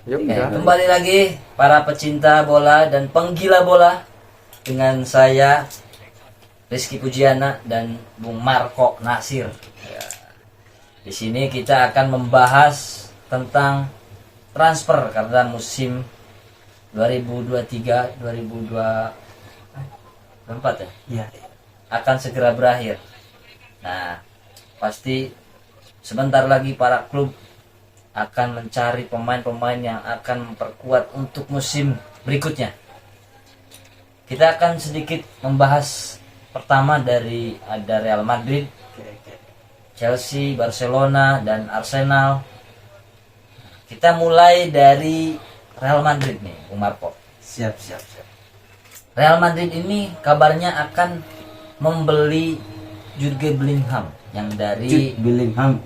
Ya udah. Kembali lagi para pecinta bola dan penggila bola dengan saya Rizky Pujiana dan Bung Marco Nasir. Ya. Di sini kita akan membahas tentang transfer karena musim 2023-2024 ya. Iya. Akan segera berakhir. Nah, pasti sebentar lagi para klub akan mencari pemain-pemain yang akan memperkuat untuk musim berikutnya. Kita akan sedikit membahas pertama dari ada Real Madrid, Chelsea, Barcelona, dan Arsenal. Kita mulai dari Real Madrid nih, Bung Marco. Siap. Real Madrid ini kabarnya akan membeli Jude Bellingham yang dari Jude Bellingham.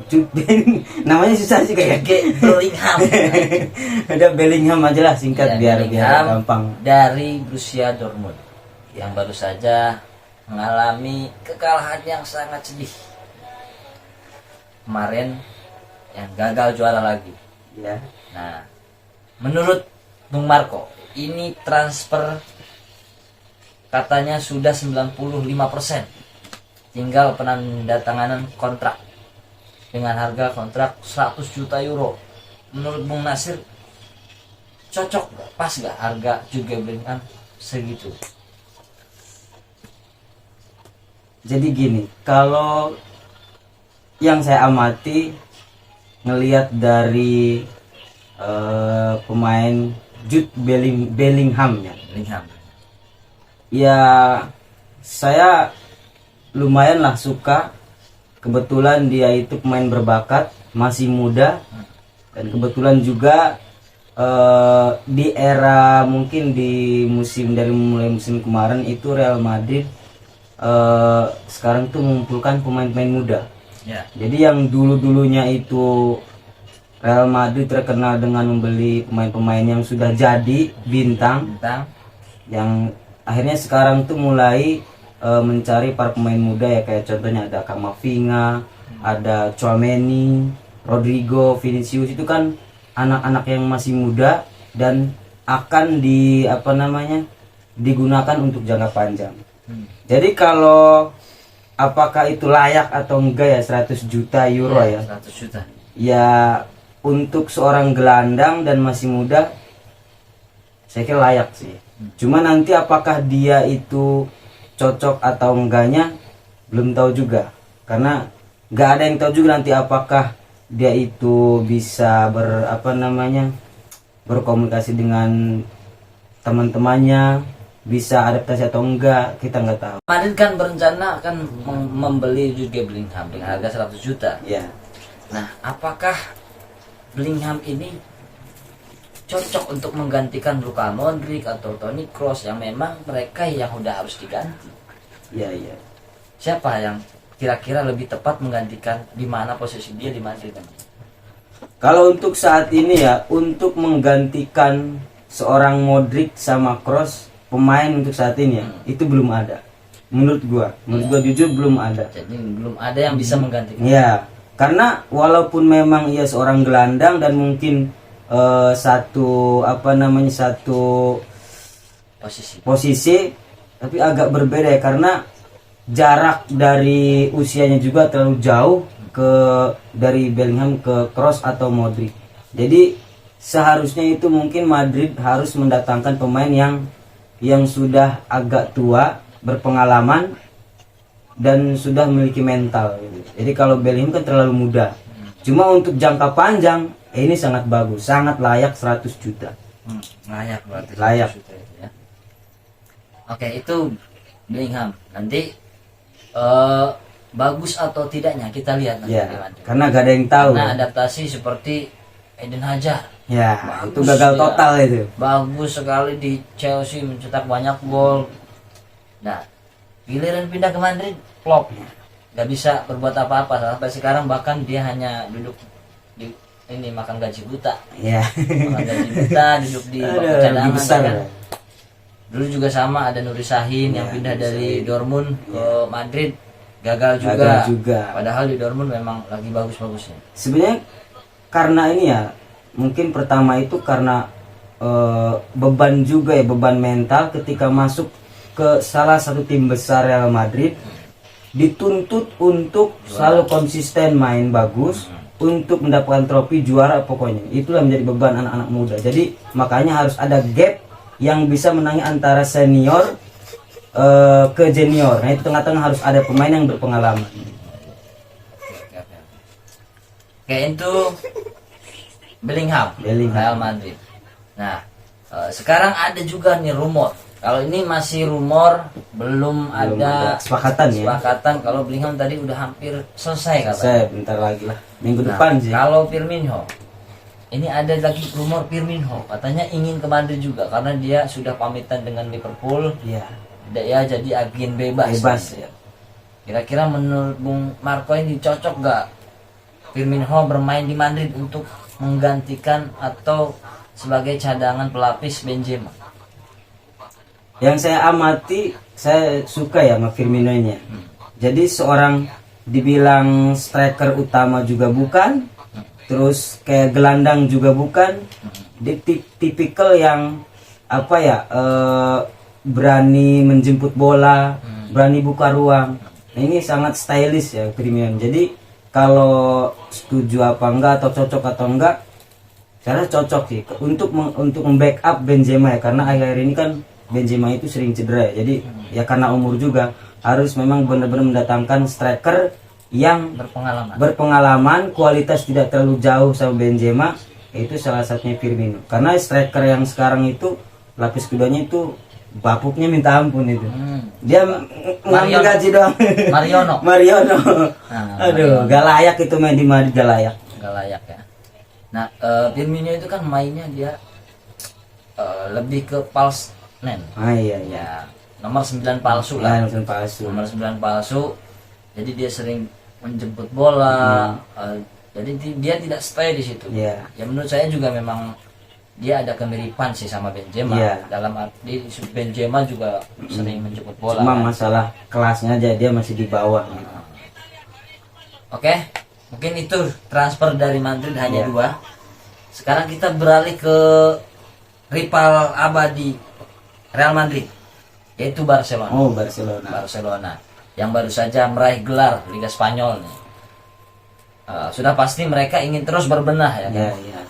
Namanya susah sih kayak. Jude Bellingham. Ada Bellingham aja lah singkat Ya, biar Bellingham gampang. dari Borussia Dortmund yang baru saja mengalami kekalahan yang sangat sedih kemarin, yang gagal juara lagi. Ya. Nah, menurut Bung Marco, ini transfer katanya sudah 95%. Tinggal penandatanganan kontrak dengan harga kontrak 100 juta euro. Menurut Bung Nasir, cocok gak? Pas gak harga Jude Bellingham segitu? Jadi gini, kalau yang saya amati ngelihat dari pemain Jude Bellingham ya. Bellingham. Ya saya lumayan lah suka. Kebetulan dia itu pemain berbakat, masih muda, dan kebetulan juga di era mungkin di dari mulai musim kemarin itu Real Madrid sekarang tuh mengumpulkan pemain-pemain muda. Ya. Jadi yang dulunya itu Real Madrid terkenal dengan membeli pemain-pemain yang sudah jadi bintang, yang akhirnya sekarang tuh mulai mencari para pemain muda ya, kayak contohnya ada Camavinga, ada Tchouaméni, Rodrigo, Vinicius. Itu kan anak-anak yang masih muda dan akan digunakan untuk jangka panjang. Jadi kalau apakah itu layak atau enggak ya 100 juta euro ya? 100 juta. Ya untuk seorang gelandang dan masih muda saya kira layak sih. Cuma nanti apakah dia itu cocok atau enggaknya belum tahu juga, karena nggak ada yang tahu juga nanti apakah dia itu bisa berkomunikasi dengan teman-temannya, bisa adaptasi atau enggak, kita nggak tahu. Madrid kan berencana akan membeli Jude Bellingham dengan harga 100 juta. Ya. Nah, apakah Bellingham ini cocok untuk menggantikan Luka Modric atau Toni Kroos yang memang mereka yang udah harus diganti? Iya. Siapa yang kira-kira lebih tepat menggantikan, di mana posisi dia di Madrid? Kalau untuk saat ini ya, untuk menggantikan seorang Modric sama Kroos, pemain untuk saat ini ya, itu belum ada. Menurut gua jujur belum ada. Jadi belum ada yang bisa menggantikan. Ya, karena walaupun memang ia seorang gelandang dan mungkin satu posisi, tapi agak berbeda ya, karena jarak dari usianya juga terlalu jauh dari Bellingham ke Kroos atau Modric. Jadi seharusnya itu mungkin Madrid harus mendatangkan pemain yang sudah agak tua, berpengalaman, dan sudah memiliki mental gitu. Jadi kalau Bellingham kan terlalu muda. Cuma untuk jangka panjang ini sangat bagus, sangat layak 100 juta. Layak berarti. Layak. 100 juta itu ya. Oke, itu Bellingham. Nanti bagus atau tidaknya kita lihat nanti. Ya, karena gak ada yang tahu. Karena adaptasi seperti Eden Hazard. Ya, Bagus itu gagal dia. total itu. Bagus sekali di Chelsea, mencetak banyak gol. Nah, giliran pindah ke Madrid, flop. Gak bisa berbuat apa-apa sampai sekarang, bahkan dia hanya duduk di ini makan gaji buta. Ya. Makan gaji buta, duduk di bangku cadangan. besar. Kan? Dulu juga sama, ada Nuri Sahin yang Ya, pindah Nuri dari Sahin. Dortmund ke Madrid, gagal Gagal juga. Padahal di Dortmund memang lagi bagus-bagusnya. Sebenarnya karena ini ya, mungkin pertama itu karena beban juga ya, beban mental ketika masuk ke salah satu tim besar Real Madrid, dituntut untuk selalu konsisten main bagus untuk mendapatkan trofi juara. Pokoknya itulah menjadi beban anak-anak muda. Jadi makanya harus ada gap yang bisa menangi antara senior ke junior. Nah itu tengah-tengah harus ada pemain yang berpengalaman. Kayak itu Bellingham, Bellingham. Real Madrid. Nah, sekarang ada juga nih rumor. Kalau ini masih rumor, belum ada kesepakatan kalau Bellingham tadi udah hampir selesai katanya. Saya bentar lagi lah, minggu Nah, depan sih. kalau Firmino, ini ada lagi rumor Firmino katanya ingin ke Madrid juga karena dia sudah pamitan dengan Liverpool. Iya. Ya jadi agen bebas. Ya. Kira-kira menurut Bung Marco ini cocok gak Firmino bermain di Madrid untuk menggantikan atau sebagai cadangan pelapis Benzema? Yang saya amati, saya suka ya sama Firmino ini. Jadi seorang dibilang striker utama juga bukan, terus kayak gelandang juga bukan. Dia tipikal yang apa ya, berani menjemput bola, berani buka ruang. Nah, ini sangat stylish ya Firmino. Jadi kalau setuju apa enggak atau cocok atau enggak, saya rasa cocok sih untuk membackup Benzema ya, karena akhir-akhir ini kan Benzema itu sering cedera ya. Jadi ya karena umur juga harus memang benar-benar mendatangkan striker yang berpengalaman, kualitas tidak terlalu jauh sama Benzema. Itu salah satunya Firmino. Karena striker yang sekarang itu lapis keduanya itu bapuknya minta ampun itu. Dia ngambil gaji doang. Mariono. Aduh, gak layak itu main di Madrid, gak layak ya. Nah, Firmino itu kan mainnya dia lebih ke false nine. Iya. Ya, nomor 9 palsu lah. Nomor 9 palsu. Jadi dia sering menjemput bola. Jadi dia tidak stay di situ. Yeah. Ya menurut saya juga memang dia ada kemiripan sih sama Benzema. Yeah. Dalam arti Benzema juga sering menjemput bola. Cuma masalah kelasnya aja dia masih di bawah. Oke, mungkin itu transfer dari Madrid hanya 2. Sekarang kita beralih ke rival abadi Real Madrid, yaitu Barcelona. Barcelona yang baru saja meraih gelar Liga Spanyol nih. Sudah pasti mereka ingin terus berbenah ya kan? Ya.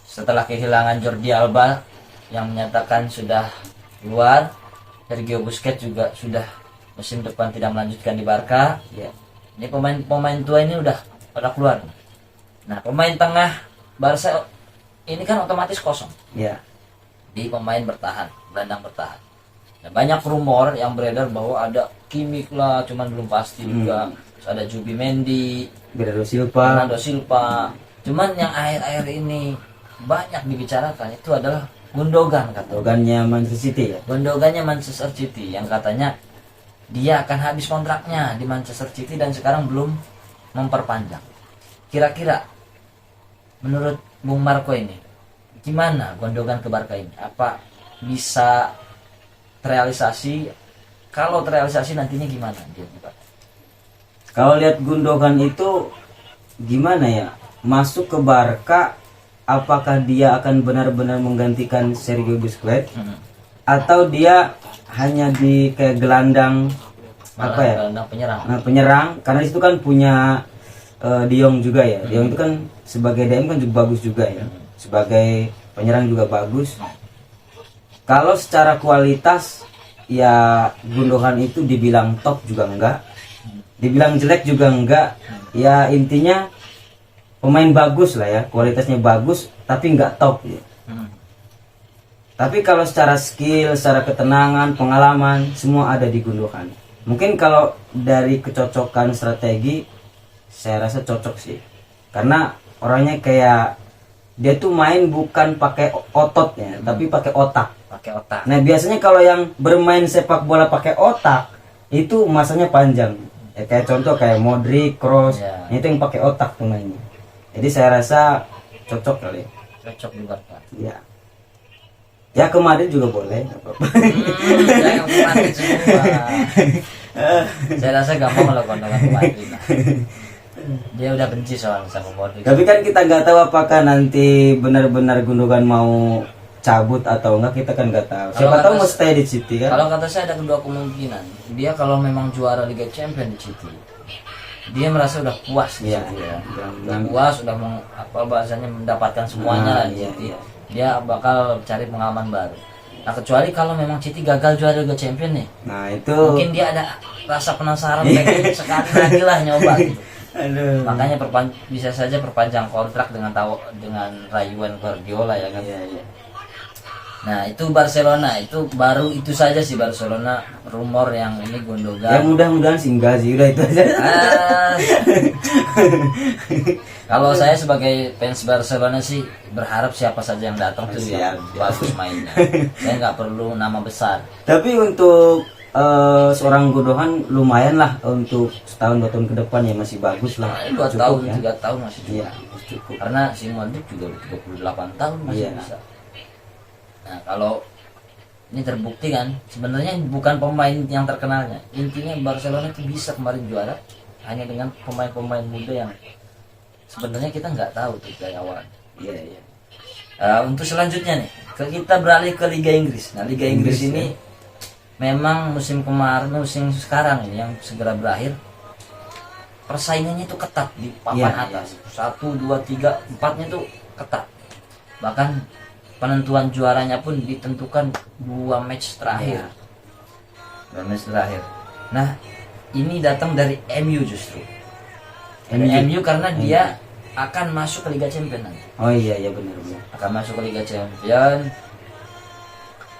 Setelah kehilangan Jordi Alba yang menyatakan sudah keluar, Sergio Busquets juga sudah musim depan tidak melanjutkan di Barca. Ya. Ini pemain tua ini udah pada keluar. Nah, pemain tengah Barca ini kan otomatis kosong. Ya. Di pemain bertahan, gelandang bertahan. Nah, banyak rumor yang beredar bahwa ada Kimmich lah, cuman belum pasti juga. Terus ada Zubimendi, Bernardo Silva. Cuman yang akhir-akhir ini banyak dibicarakan itu adalah Gundogan, Gundogannya Manchester City ya. Gundogannya Manchester City yang katanya dia akan habis kontraknya di Manchester City dan sekarang belum memperpanjang. Kira-kira menurut Bung Marco ini gimana Gundogan ke Barca ini? Apa bisa terrealisasi? Kalau terrealisasi nantinya gimana dia di Barca? Kalau lihat Gundogan itu gimana ya? Masuk ke Barca, apakah dia akan benar-benar menggantikan Sergio Busquets atau dia hanya di kayak gelandang Gelandang penyerang. Nah, penyerang karena itu kan punya De Jong juga ya. De Jong itu kan sebagai DM kan juga bagus juga ya. Sebagai penyerang juga bagus. Kalau secara kualitas ya Gundogan itu dibilang top juga enggak, dibilang jelek juga enggak. Ya intinya pemain bagus lah ya, kualitasnya bagus tapi enggak top ya. Tapi kalau secara skill, secara ketenangan, pengalaman semua ada di Gundogan. Mungkin kalau dari kecocokan strategi saya rasa cocok sih. Karena orangnya kayak dia tuh main bukan pakai ototnya, tapi pakai otak. Nah, biasanya kalau yang bermain sepak bola pakai otak itu masanya panjang. Ya, kayak contoh kayak Modric, Kroos, itu yang pakai otak tuh mainnya. Jadi saya rasa cocok kali. Cocok di Barca. Ya. Ya ke Madrid juga boleh, nggak apa-apa. Jangan ke Madrid semua. Saya rasa gampang kalau Gundogan ke Madrid. Dia udah benci soalnya sama Modric. Tapi kan kita nggak tahu apakah nanti benar-benar Gundogan mau cabut atau enggak, kita kan nggak tahu. Siapa tahu mau stay di City kan? Kalau kata saya ada kedua kemungkinan. Dia kalau memang juara Liga Champions di City, dia merasa udah puas di Iya, City ya. iya. Udah puas, udah apa bahasanya mendapatkan semuanya lah di iya, City. iya. Dia bakal cari pengalaman baru. Nah kecuali kalau memang City gagal juara Liga Champions nih, Nah itu mungkin dia ada rasa penasaran pengen sekali lagi lah nyoba gitu. aduh. Makanya bisa saja perpanjang kontrak dengan rayuan Guardiola ya kan. Iya, iya. Nah itu Barcelona, itu baru itu saja sih Barcelona rumor yang ini Ya Gundogan. mudah-mudahan sih enggak sih, udah itu aja. Ah, kalau saya sebagai fans Barcelona sih berharap siapa saja yang datang tuh yang Siap. bagus mainnya. Saya nggak perlu nama besar. Tapi untuk seorang Gundogan lumayan lah untuk setahun 2 tahun ke depan ya, masih bagus lah. Nah, 2 Cukup tahun, ya. 3 tahun masih cukup. Iya, cukup. Karena si Modric juga udah 38 tahun masih Iya. bisa. Nah kalau ini terbukti kan, sebenarnya bukan pemain yang terkenalnya. Intinya Barcelona itu bisa kemarin juara hanya dengan pemain-pemain muda yang sebenarnya kita nggak tahu tuh dari awal. Iya, iya. Untuk selanjutnya nih, kita beralih ke Liga Inggris. Nah Liga Inggris Inggris, ini memang musim kemarin, musim sekarang ini yang segera berakhir, persaingannya itu ketat di papan Iya, atas. 1, 2, 3, 4-nya tuh ketat. Bahkan penentuan juaranya pun ditentukan 2 match terakhir. Iya. 2 match terakhir. Nah, ini datang dari MU justru. Dari MU. MU karena dia akan masuk ke Liga Champions nanti. Oh iya, iya benar-benar. Akan masuk ke Liga Champions.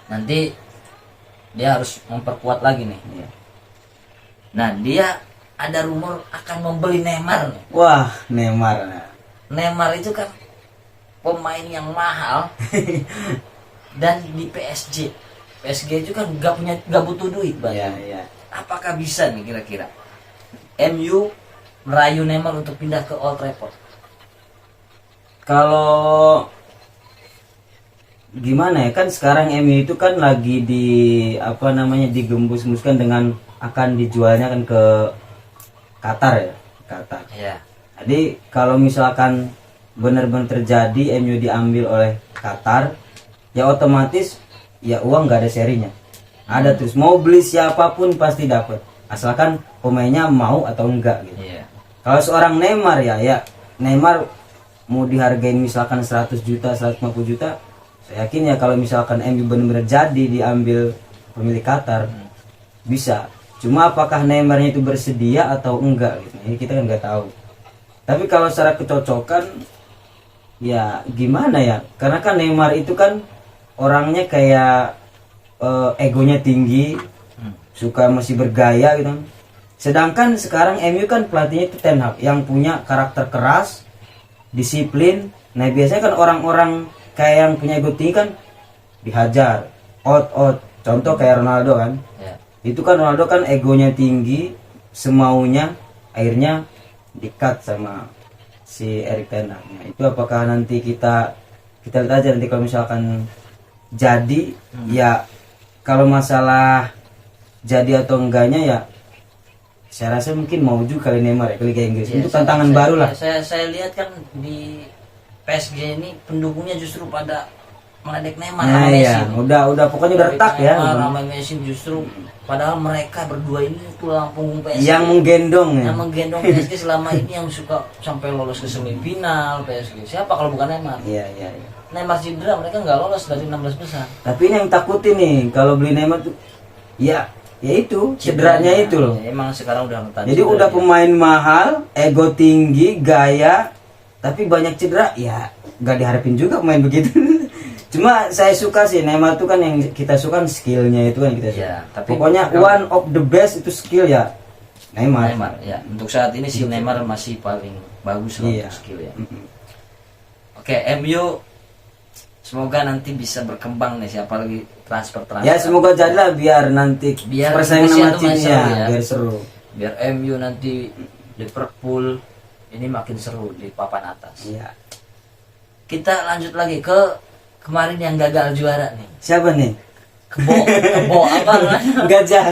Nanti dia harus memperkuat lagi nih. Iya. Nah, dia ada rumor akan membeli Neymar nih. Wah, Neymar. Neymar itu kan pemain yang mahal dan di PSG itu kan gak butuh duit Bang. Iya, iya. Apakah bisa nih kira-kira MU merayu Neymar untuk pindah ke Old Trafford? Kalau gimana ya, kan sekarang MU itu kan lagi digembus-gembuskan dengan akan dijualnya kan ke Qatar ya, Qatar. Ya. Jadi kalau misalkan benar-benar terjadi MU diambil oleh Qatar, ya otomatis ya uang nggak ada serinya. Ada terus, mau beli siapapun pasti dapat, asalkan pemainnya mau atau enggak gitu. Iya. Kalau seorang Neymar ya Neymar mau dihargain misalkan 100 juta, 150 juta, saya yakin ya kalau misalkan MU benar-benar jadi diambil pemilik Qatar, bisa. Cuma apakah Neymarnya itu bersedia atau enggak gitu, ini kita kan nggak tahu. Tapi kalau secara kecocokan ya gimana ya, karena kan Neymar itu kan orangnya kayak egonya tinggi, suka masih bergaya gitu. Sedangkan sekarang MU kan pelatihnya itu Ten Hag yang punya karakter keras, disiplin. Nah biasanya kan orang-orang kayak yang punya ego tinggi kan dihajar, out. Contoh kayak Ronaldo kan, Ya. itu kan Ronaldo kan egonya tinggi, semaunya, akhirnya di-cut sama si Erik Ten Hag. Nah, itu apakah nanti kita lihat aja nanti kalau misalkan jadi ya, kalau masalah jadi atau enggaknya ya saya rasa mungkin mau juga kali Neymar ya ke Liga Inggris. Iya, Itu tantangan baru lah. Saya lihat kan di PSG ini pendukungnya justru pada meledek Neymar Nah sama Messi. iya, udah pokoknya udah retak ya. Neymar sama Messi justru padahal mereka berdua ini tulang punggung PSG. Yang menggendong ya. Yang menggendong PSG selama ini, yang suka sampai lolos ke semifinal PSG. Siapa kalau bukan Neymar? Iya. Neymar cedera, mereka nggak lolos dari 16 besar. Tapi ini yang takutin nih kalau beli Neymar tuh ya itu cederanya itu loh. Ya, emang sekarang udah rentan. Jadi cedera udah dia. pemain mahal, ego tinggi, gaya, tapi banyak cedera, ya nggak diharapin juga pemain begitu. Cuma saya suka sih Neymar tuh kan, yang kita suka kan skillnya itu kan kita suka. Iya, tapi Pokoknya one of the best itu skill ya Neymar. ya. Untuk saat ini si Neymar masih paling bagus lah Iya. untuk skill ya. Mm-mm. Oke, MU semoga nanti bisa berkembang nih, siapa lagi transfer. Ya semoga jadilah biar nanti Biar persaingan Indonesia sama tuh main timnya seru ya. biar seru. Biar MU nanti Liverpool ini makin seru di papan atas. Iya. Kita lanjut lagi ke kemarin yang gagal juara nih. Siapa nih? kebo apa namanya? Gajah.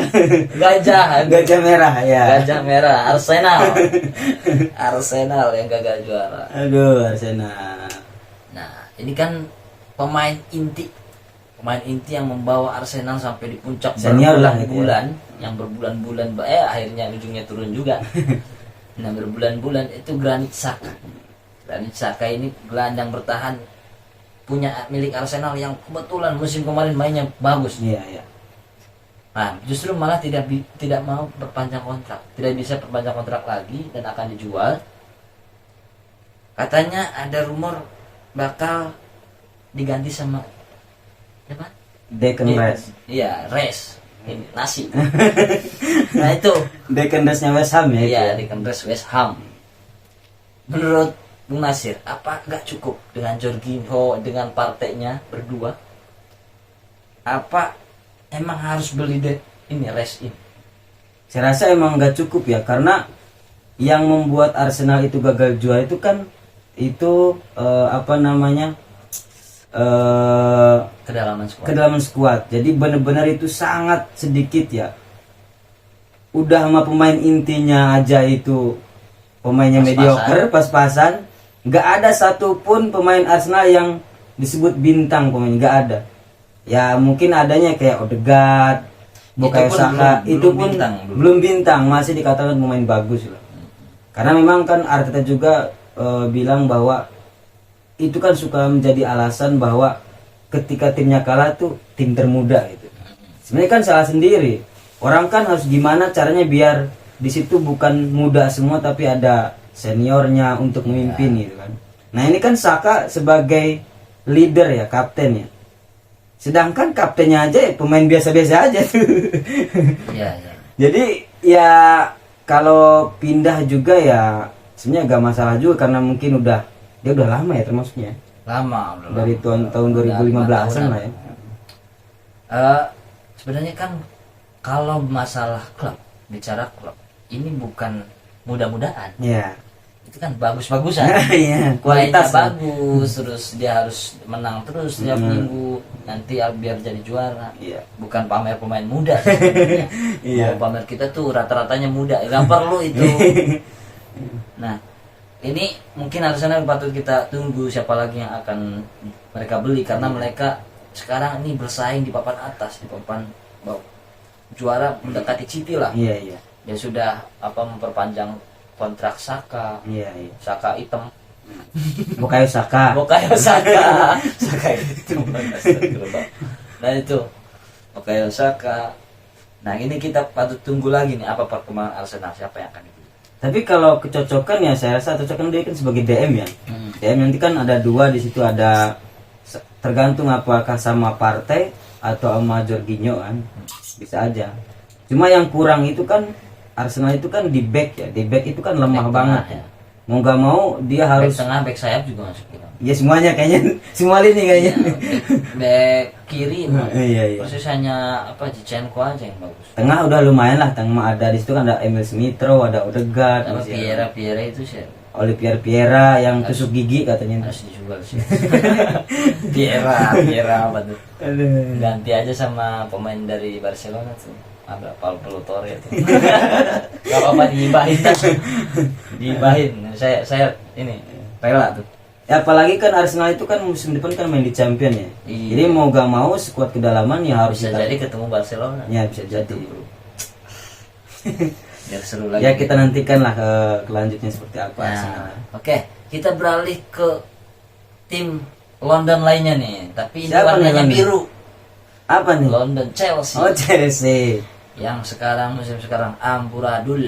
Gajah Merah ya. Gajah merah, Arsenal yang gagal juara. Aduh, Arsenal. Nah, ini kan pemain inti yang membawa Arsenal sampai di puncak Senior lah gitu ya. berbulan-bulan, yang berbulan-bulan akhirnya ujungnya turun juga. Nah, berbulan-bulan itu Granit Xhaka ini gelandang bertahan punya milik Arsenal yang kebetulan musim kemarin mainnya bagus. Iya. Nah, justru malah tidak mau perpanjang kontrak, tidak bisa perpanjang kontrak lagi dan akan dijual. Katanya ada rumor bakal diganti sama siapa? Declan Rice. Iya, Rice. Ini nasi. Nah itu. Declan Rice-nya West Ham ya. Iya, Declan Rice West Ham. Menurut Bung Nasir, apa nggak cukup dengan Jorginho dengan partainya berdua? Apa emang harus beli ini Rice ini? Saya rasa emang nggak cukup ya, karena yang membuat Arsenal itu gagal juara itu kan kedalaman skuad. Jadi benar-benar itu sangat sedikit ya. Udah sama pemain intinya aja itu pemainnya mediocre, pas-pasan. Nggak ada satupun pemain Arsenal yang disebut bintang pemain, nggak ada. Ya mungkin adanya kayak Odegaard, Bukayo Saka, itu pun belum bintang, masih dikatakan pemain bagus lah. Karena memang kan Arteta juga bilang bahwa itu kan suka menjadi alasan bahwa ketika timnya kalah tuh tim termuda gitu. Sebenarnya kan salah sendiri. Orang kan harus gimana caranya biar di situ bukan muda semua tapi ada seniornya untuk memimpin gitu kan. Nah ini kan Saka sebagai leader ya, kapten ya. Sedangkan kaptennya aja ya, pemain biasa-biasa aja tuh. Iya. Jadi ya kalau pindah juga ya sebenarnya gak masalah juga, karena mungkin dia udah lama ya termasuknya. Lama udah Dari tahun 2015-an lah ya. Sebenarnya kan kalau masalah klub, bicara klub, ini bukan mudah-mudahan. Iya. Itu kan bagus-bagusan. Iya, Kualitas kualitas bagus, terus dia harus menang terus tiap minggu, nanti biar jadi juara. Iya. Bukan pamer pemain muda sebenarnya. Iya. Mau pamer kita tuh rata-ratanya muda, nggak perlu itu. Nah, ini mungkin Arsenal patut kita tunggu siapa lagi yang akan mereka beli, karena mereka sekarang ini bersaing di papan atas, di papan bawah. Juara mendekati City lah. Iya. Dia sudah memperpanjang kontrak Saka. Iya. Saka hitam. Bukayo Saka. Saka hitam. Nah itu Bukayo Saka. Nah ini kita patut tunggu lagi nih apa perkembangan Arsenal, siapa yang akan dibeli. Tapi kalau kecocokan ya saya rasa cocokkan dia kan sebagai DM ya. DM nanti kan ada dua di situ, ada tergantung apakah sama partai atau sama Jorginho kan. Bisa aja. Cuma yang kurang itu kan Arsenal itu kan di back ya. Di back itu kan lemah Back banget tengah, ya. Mau nggak mau dia harus back tengah, back sayap juga masuk kita. ya semuanya kayaknya, semua lini kayaknya. Back kiri Iya. persis hanya Zinchenko aja yang bagus. Tengah udah lumayan lah, tengah ada di situ kan ada Emil Smith-Rowe, ada Odegaard, Sama masih ada Piera itu sih Olivier Piera yang tusuk gigi katanya. harus dijual sih. Piera apa tuh? Aduh. Ganti aja sama pemain dari Barcelona tuh. Ada Pablo Torre tuh. Gak apa-apa diibahin. Saya ini rela tuh. Ya, apalagi kan Arsenal itu kan musim depan kan main di Champion ya. Iya. Jadi mau gak mau skuad kedalaman ya harus Bisa jadi ketemu Barcelona. Ya bisa jadi. Biar seru lagi. Ya kita nantikan lah kelanjutnya seperti apa Arsenal. Nah, oke, kita beralih ke tim London lainnya nih. Tapi ini Siapa nih warnanya London? biru. Apa nih? London Chelsea. Oh Chelsea. Yang musim sekarang amburadul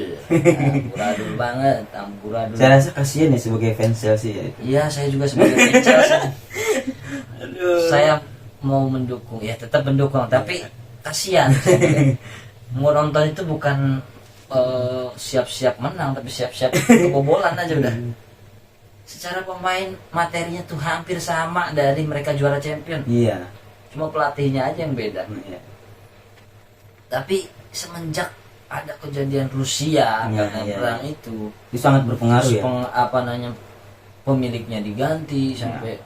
banget, amburadul. Saya rasa kasihan ya sebagai fans Chelsea ya itu. Iya, saya juga sebagai fans Chelsea. Saya mau mendukung, ya tetap mendukung, tapi kasihan. Mau nonton itu bukan siap-siap menang, tapi siap-siap kebobolan aja udah. Secara pemain materinya tuh hampir sama dari mereka juara champion. Iya. Cuma pelatihnya aja yang beda. Iya. Tapi semenjak ada kejadian Rusia karena perang itu sangat berpengaruh ya. Pemiliknya diganti sampai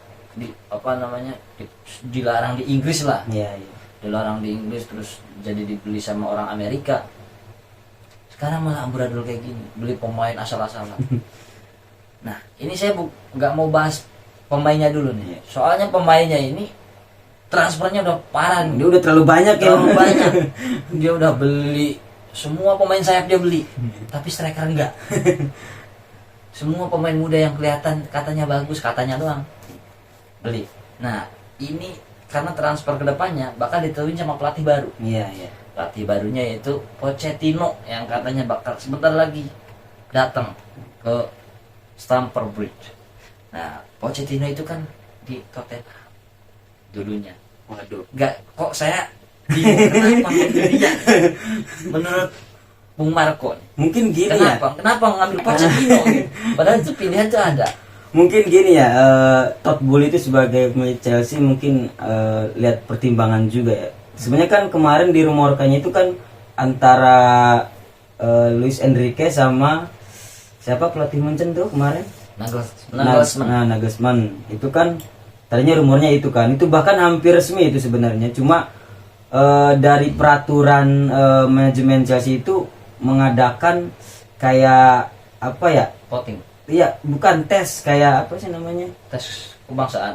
dilarang di Inggris lah. Iya. dilarang di Inggris terus jadi dibeli sama orang Amerika. Sekarang malah amburadul kayak gini, beli pemain asal-asalan. Nah, ini saya nggak mau bahas pemainnya dulu nih. Soalnya pemainnya ini transfernya udah parah nih. Dia udah terlalu banyak ya. Terlalu banyak. Dia udah beli semua pemain sayap, dia beli. Tapi striker enggak. Semua pemain muda yang kelihatan katanya bagus, katanya doang beli. Nah, ini karena transfer kedepannya bakal ditentuin sama pelatih baru. Iya, iya. Pelatih barunya yaitu Pochettino yang katanya bakal sebentar lagi datang ke Stamford Bridge. Nah, Pochettino itu kan di Tottenham dulunya. Waduh, nggak, kok saya bingung kenapa dia menurut Bung Marco. Mungkin gini Kenapa ngambil Pochettino gitu? Padahal itu pilihan tuh ada. Mungkin gini ya, Todd Boehly itu sebagai pemilik Chelsea mungkin lihat pertimbangan juga ya. Sebenarnya kan kemarin dirumorkannya itu kan antara Luis Enrique sama siapa pelatih Munchen tuh kemarin? Nagelsmann. Itu kan tadinya rumornya itu kan, itu bahkan hampir resmi itu sebenarnya. Cuma dari peraturan manajemen Chelsea itu mengadakan kayak apa ya? Voting. Iya, bukan tes, kayak apa sih namanya? Tes kebangsaan.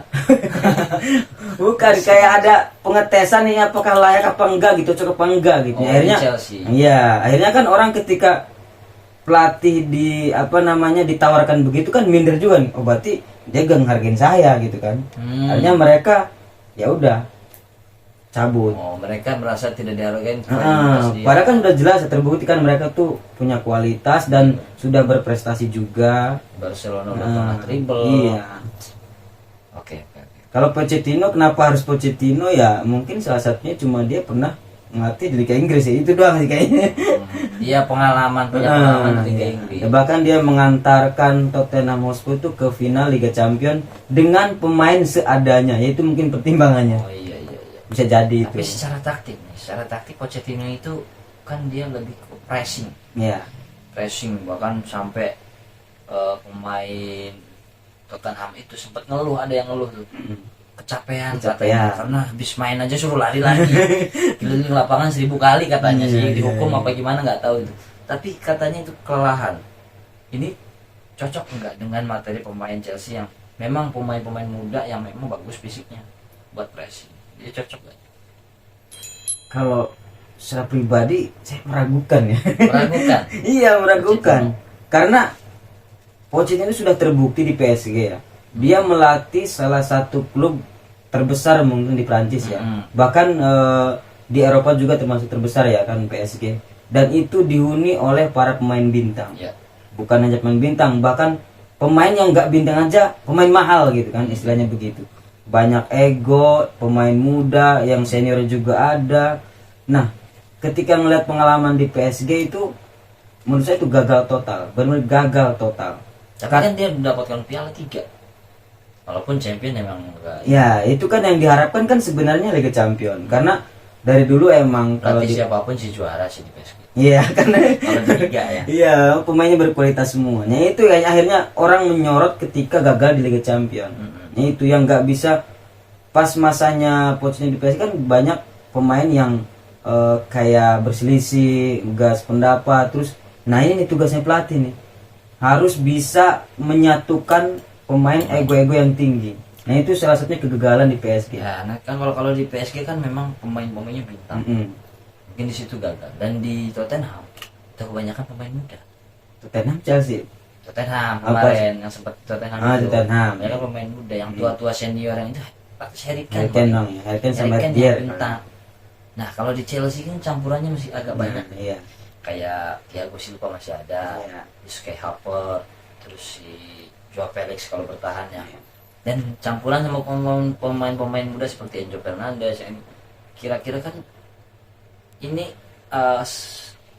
Bukan, kayak ada pengetesan nih apakah layak apa enggak gitu, cocok apa enggak gitu. Akhirnya Chelsea. Iya, akhirnya kan orang ketika pelatih ditawarkan begitu kan minder juga nih. Oh, berarti dia gak ngehargain saya gitu kan. Akhirnya mereka ya udah cabut. Oh, mereka merasa tidak dihargai. Padahal kan udah jelas terbukti kan mereka tuh punya kualitas dan sudah berprestasi juga. Barcelona udah pernah triple. Iya. Oke. Kalau Pochettino, kenapa harus Pochettino ya? Mungkin salah satunya cuma dia pernah ngelatih di Liga Inggris ya, itu doang sih kayaknya. Dia punya pengalaman di Liga Inggris. Ya, bahkan dia mengantarkan Tottenham Hotspur tuh ke final Liga Champions dengan pemain seadanya, yaitu mungkin pertimbangannya. Oh iya. Bisa jadi. Tapi itu secara taktik Pochettino itu kan dia lebih ke pressing. Iya. Pressing bahkan sampai pemain Tottenham itu sempat ngeluh, ada yang ngeluh tuh. Kecapean katanya karena habis main aja suruh lari lagi. Keliling lapangan 1000 kali katanya sih, dihukum apa gimana nggak tahu itu. Tapi katanya itu kelelahan. Ini cocok nggak dengan materi pemain Chelsea yang memang pemain-pemain muda yang memang bagus fisiknya buat pressing? Dia cocok gak? Kalau secara pribadi saya meragukan ya. Meragukan? Iya, meragukan. Karena Pochettino sudah terbukti di PSG ya. Dia melatih salah satu klub terbesar mungkin di Prancis ya. Bahkan di Eropa juga termasuk terbesar ya kan PSG. Dan itu dihuni oleh para pemain bintang. Bukan hanya pemain bintang, bahkan pemain yang nggak bintang aja pemain mahal gitu kan, istilahnya begitu. Banyak ego, pemain muda yang senior juga ada. Nah, ketika melihat pengalaman di PSG itu menurut saya itu gagal total, benar-benar gagal total. Tapi kan dia mendapatkan piala 3. Walaupun champion emang enggak. Ya, itu kan yang diharapkan kan sebenarnya Liga Champion. Karena dari dulu emang kalau siapapun sih juara sih di PSG. Iya, karena kalau di Liga ya. Iya, pemainnya berkualitas semuanya. Itu yang akhirnya orang menyorot ketika gagal di Liga Champion. Itu yang nggak bisa. Pas masanya Pochettino di PSG kan banyak pemain yang kayak berselisih, gas pendapat. Terus, nah ini tugasnya pelatih nih, harus bisa menyatukan pemain ego-ego yang tinggi. Nah itu salah satunya kegagalan di PSG. Ya, nah kan kalau di PSG kan memang pemainnya bintang. Mungkin di situ gagal. Dan di Tottenham itu kebanyakan pemain muda. Tottenham, Chelsea. Tottenham kemarin yang sempat Tottenham. Tottenham. Mereka pemain muda yang tua-tua senior yang itu Harry Kane sama dia bintang. Nah kalau di Chelsea kan campurannya masih agak banyak. Iya. Kayak Thiago Silva masih ada, Kai Havertz, terus si Joao Felix kalau bertahan ya. Dan campuran sama pemain-pemain muda seperti Enzo Fernandez yang kira-kira kan ini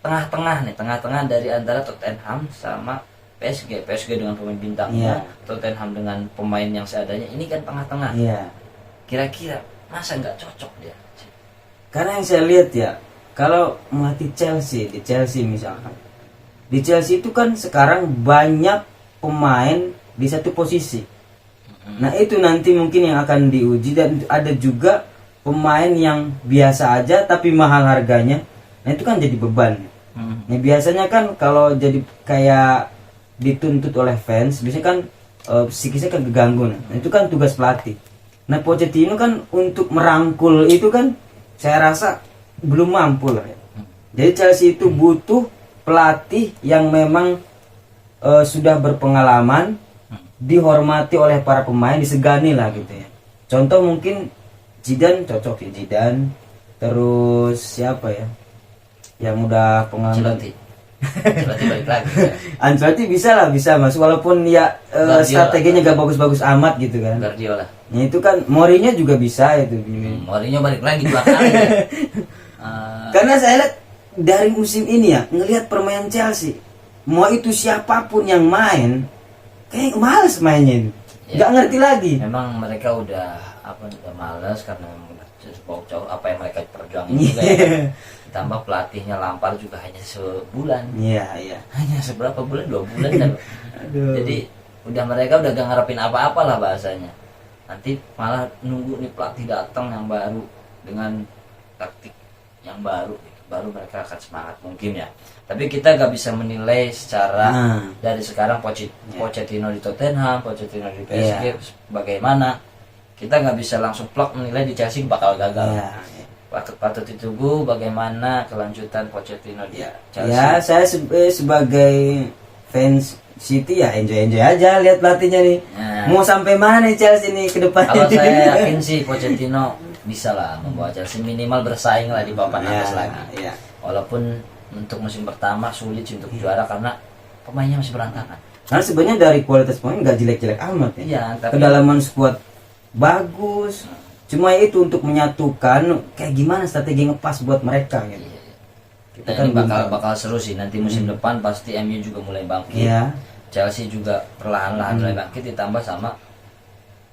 tengah-tengah dari antara Tottenham sama PSG dengan pemain bintangnya, Tottenham dengan pemain yang seadanya. Ini kan tengah-tengah. Kira-kira masa nggak cocok dia? Karena yang saya lihat ya, kalau melatih Chelsea, di Chelsea misalkan, di Chelsea itu kan sekarang banyak pemain di satu posisi. Nah itu nanti mungkin yang akan diuji, dan ada juga pemain yang biasa aja tapi mahal harganya, nah itu kan jadi beban. Nah biasanya kan kalau jadi kayak dituntut oleh fans, biasanya kan psikisnya kan keganggu. Nah itu kan tugas pelatih. Nah Pochettino kan untuk merangkul itu kan saya rasa belum mampu lah ya. Jadi Chelsea itu butuh pelatih yang memang sudah berpengalaman, dihormati oleh para pemain, disegani lah gitu ya. Contoh mungkin Zidane cocok ya, Zidane. Terus siapa ya yang udah pengalaman? Ancelotti balik lagi ya. Ancelotti bisa masuk walaupun ya strateginya gak bagus-bagus amat gitu kan. Guardiola. Nah, itu kan Mourinho juga bisa itu. Mourinho balik lagi 2 kali ya. Karena saya lihat dari musim ini ya, ngelihat permainan Chelsea, mau itu siapapun yang main, kayak males mainnya itu. Ya. Gak ngerti lagi. Memang mereka udah malas karena jauh apa yang mereka perjuangin juga ya. Ditambah pelatihnya Lampard juga hanya sebulan. Iya. Hanya seberapa bulan? 2 bulan dan jadi mereka udah gak ngarepin apa-apa lah bahasanya. Nanti malah nunggu nih pelatih datang yang baru dengan taktik yang baru mereka akan semangat mungkin ya. Tapi kita gak bisa menilai secara dari sekarang Pochettino di Tottenham, Pochettino di PSG bagaimana. Kita nggak bisa langsung plug menilai di Chelsea bakal gagal. Patut ditunggu bagaimana kelanjutan Pochettino di Chelsea. Ya, saya sebagai fans City ya enjoy aja lihat pelatihnya nih. Mau sampai mana nih Chelsea nih ke depan. Kalau saya yakin sih Pochettino bisa lah membawa Chelsea minimal bersaing lah di papan atas lagi. Walaupun untuk musim pertama sulit untuk juara karena pemainnya masih berantakan. Karena sebenarnya dari kualitas pemain nggak jelek-jelek amat ya. Iya, tapi kedalaman skuad bagus. Cuma itu untuk menyatukan kayak gimana strategi ngepas buat mereka gitu. Kita kan bakal seru sih nanti musim depan pasti MU juga mulai bangkit. Chelsea juga perlahan-lahan mulai bangkit ditambah sama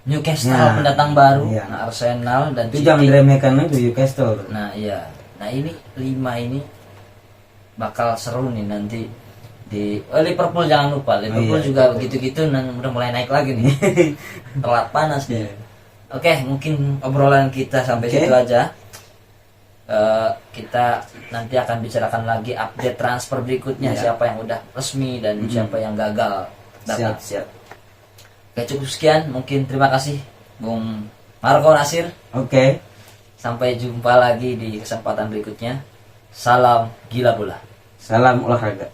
Newcastle pendatang baru, Arsenal dan itu jangan diremehkan itu Newcastle. Nah ini 5 ini bakal seru nih nanti di Liverpool jangan lupa. Liverpool juga begitu-gitu udah mulai naik lagi nih. Telat panas nih. Oke, mungkin obrolan kita sampai situ aja. Kita nanti akan bicarakan lagi update transfer berikutnya, siapa yang udah resmi dan siapa yang gagal dapat. Siap. Oke, cukup sekian. Mungkin terima kasih Bung Marco Nasir. Oke. Sampai jumpa lagi di kesempatan berikutnya. Salam gila bola. Salam olahraga.